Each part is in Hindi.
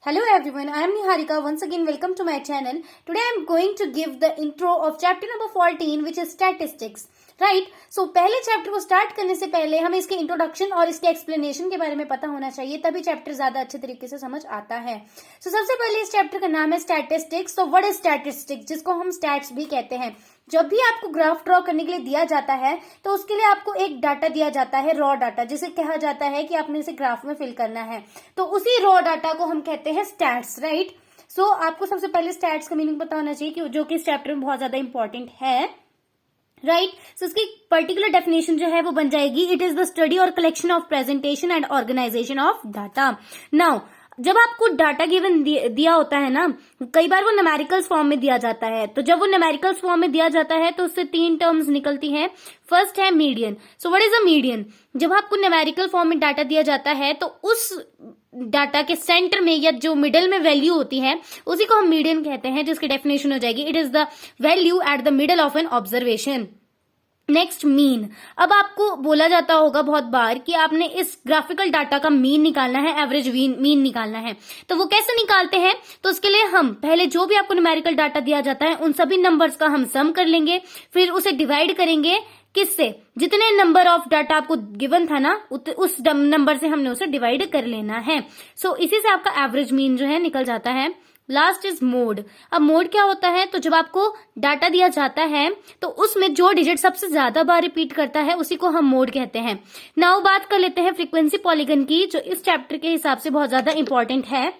Hello everyone, I am Niharika. Once again, welcome to my channel. Today I am going to give the intro of chapter number 14, which is statistics. Right so पहले चैप्टर को स्टार्ट करने से पहले हमें इसके इंट्रोडक्शन और इसके एक्सप्लेनेशन के बारे में पता होना चाहिए, तभी चैप्टर ज्यादा अच्छे तरीके से समझ आता है। सो सबसे पहले इस चैप्टर का नाम है स्टैटिस्टिक्स। तो व्हाट इज स्टैटिस्टिक्स, जिसको हम स्टैट्स भी कहते हैं। जब भी आपको ग्राफ ड्रॉ करने के लिए दिया जाता है तो उसके लिए आपको एक डाटा दिया जाता है, रॉ डाटा, जिसे कहा जाता है कि आपने इसे ग्राफ में फिल करना है। तो उसी रॉ डाटा को हम कहते हैं स्टैट्स, राइट। सो आपको सबसे पहले स्टैट्स का मीनिंग पता होना चाहिए, जो कि इस चैप्टर में बहुत ज्यादा इंपॉर्टेंट है, राइट। सो इसकी पर्टिकुलर डेफिनेशन जो है वो बन जाएगी, इट इज द स्टडी और collection of presentation and organisation of data. Now जब आपको डाटा गिवन दिया होता है ना, कई बार वो न्यूमेरिकल्स फॉर्म में दिया जाता है। तो जब वो न्यूमेरिकल्स फॉर्म में दिया जाता है तो उससे तीन टर्म्स निकलती हैं। फर्स्ट है median. So what is a median? जब आपको न्यूमेरिकल फॉर्म में डाटा दिया जाता है तो उस डाटा के सेंटर में या जो मिडल में वैल्यू होती है उसी को हम मीडियन कहते हैं, जिसकी डेफिनेशन हो जाएगी, it is the value at the middle of an observation. Next mean. अब आपको बोला जाता होगा बहुत बार कि आपने इस ग्राफिकल डाटा का मीन निकालना है, एवरेज मीन निकालना है। तो वो कैसे निकालते हैं? तो उसके लिए हम पहले जो भी आपको न्यूमेरिकल डाटा दिया जाता है उन सभी नंबर्स का हम सम कर लेंगे, फिर उसे डिवाइड करेंगे किससे? जितने नंबर ऑफ डाटा आपको गिवन था ना, उस नंबर से हमने उसे डिवाइड कर लेना है। सो इसी से आपका एवरेज मीन जो है निकल जाता है। Last is mode. अब मोड क्या होता है? तो जब आपको डाटा दिया जाता है तो उसमें जो डिजिट सबसे ज्यादा बार रिपीट करता है उसी को हम मोड कहते हैं। नाउ बात कर लेते हैं फ्रीक्वेंसी पॉलीगन की, जो इस चैप्टर के हिसाब से बहुत ज्यादा इंपॉर्टेंट है।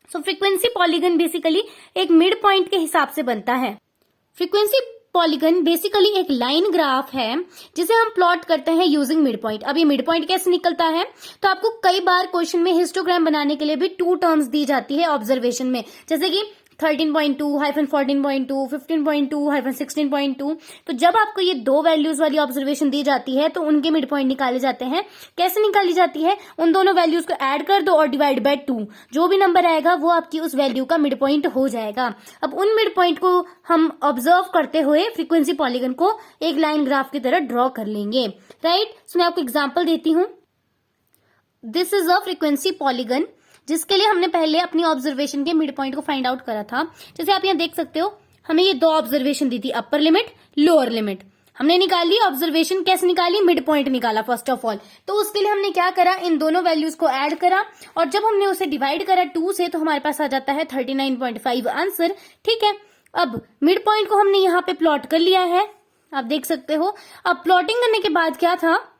सो फ्रीक्वेंसी पॉलीगन बेसिकली एक मिड पॉइंट के हिसाब से बनता है। फ्रीक्वेंसी पॉलीगन बेसिकली एक लाइन ग्राफ है जिसे हम प्लॉट करते हैं यूजिंग मिड पॉइंट। अब ये मिड पॉइंट कैसे निकलता है? तो आपको कई बार क्वेश्चन में हिस्टोग्राम बनाने के लिए भी टू टर्म्स दी जाती है ऑब्जर्वेशन में, जैसे कि 13.2-14.2, 15.2-16.2। तो जब आपको ये दो वैल्यूज वाली ऑब्जर्वेशन दी जाती है तो उनके मिड पॉइंट निकाले जाते हैं। कैसे निकाली जाती है? उन दोनों वैल्यूज को ऐड कर दो और डिवाइड बाय 2, जो भी नंबर आएगा वो आपकी उस वैल्यू का मिड पॉइंट हो जाएगा। अब उन मिड पॉइंट को हम ऑब्जर्व करते हुए फ्रीक्वेंसी पॉलीगन को एक लाइन ग्राफ की तरह ड्रॉ कर लेंगे, राइट। सो मैं आपको एग्जाम्पल देती हूँ। This is a frequency polygon, जिसके लिए हमने पहले अपनी ऑब्जर्वेशन के मिड पॉइंट को फाइंड आउट करा था। जैसे आप यहाँ देख सकते हो, हमें ये दो ऑब्जर्वेशन दी थी, अपर लिमिट, लोअर लिमिट। हमने निकाली ऑब्जर्वेशन, कैसे निकाली? मिड पॉइंट निकाला फर्स्ट ऑफ ऑल। तो उसके लिए हमने क्या करा, इन दोनों वैल्यूज को ऐड करा और जब हमने उसे डिवाइड करा 2 से तो हमारे पास आ जाता है 39.5 आंसर, ठीक है। अब मिड पॉइंट को हमने यहाँ पे प्लॉट कर लिया है, आप देख सकते हो। अब प्लॉटिंग करने के बाद क्या था,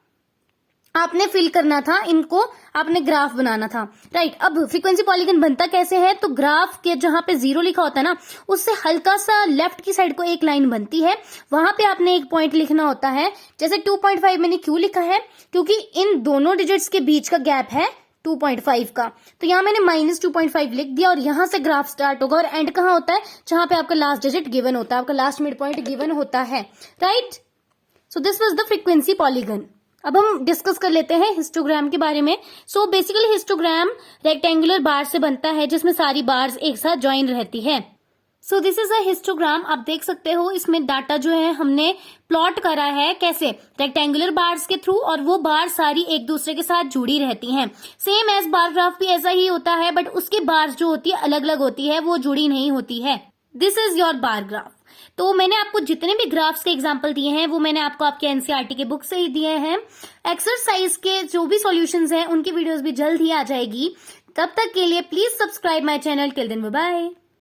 आपने फिल करना था इनको, आपने ग्राफ बनाना था, राइट। अब फ्रीक्वेंसी पॉलीगन बनता कैसे है? तो ग्राफ के जहां पे 0 लिखा होता है ना, उससे हल्का सा लेफ्ट की साइड को एक लाइन बनती है, वहां पे आपने एक पॉइंट लिखना होता है। जैसे 2.5 मैंने क्यों लिखा है? क्योंकि इन दोनों डिजिट्स के बीच का गैप है 2.5 का, तो यहाँ मैंने -2.5 लिख दिया और यहां से ग्राफ स्टार्ट होगा और एंड कहाँ होता है? जहां पे आपका लास्ट डिजिट गिवन होता है, आपका लास्ट मिड पॉइंट गिवन होता है, right. So this was the frequency polygon. अब हम डिस्कस कर लेते हैं हिस्टोग्राम के बारे में। सो बेसिकली हिस्टोग्राम रेक्टेंगुलर बार से बनता है जिसमें सारी बार्स एक साथ ज्वाइन रहती है। So this is a histogram. आप देख सकते हो इसमें डाटा जो है हमने प्लॉट करा है, कैसे? रेक्टेंगुलर बार्स के थ्रू, और वो बार सारी एक दूसरे के साथ जुड़ी रहती हैं। सेम एज बार ग्राफ भी ऐसा ही होता है, बट उसकी बार्स जो होती है अलग अलग होती है, वो जुड़ी नहीं होती है। This is your bar graph. तो मैंने आपको जितने भी ग्राफ्स के एग्जांपल दिए हैं वो मैंने आपको आपके एनसीईआरटी के बुक से ही दिए हैं। एक्सरसाइज के जो भी सॉल्यूशंस हैं उनकी वीडियोस भी जल्द ही आ जाएगी। तब तक के लिए please subscribe my channel. Till then bye bye.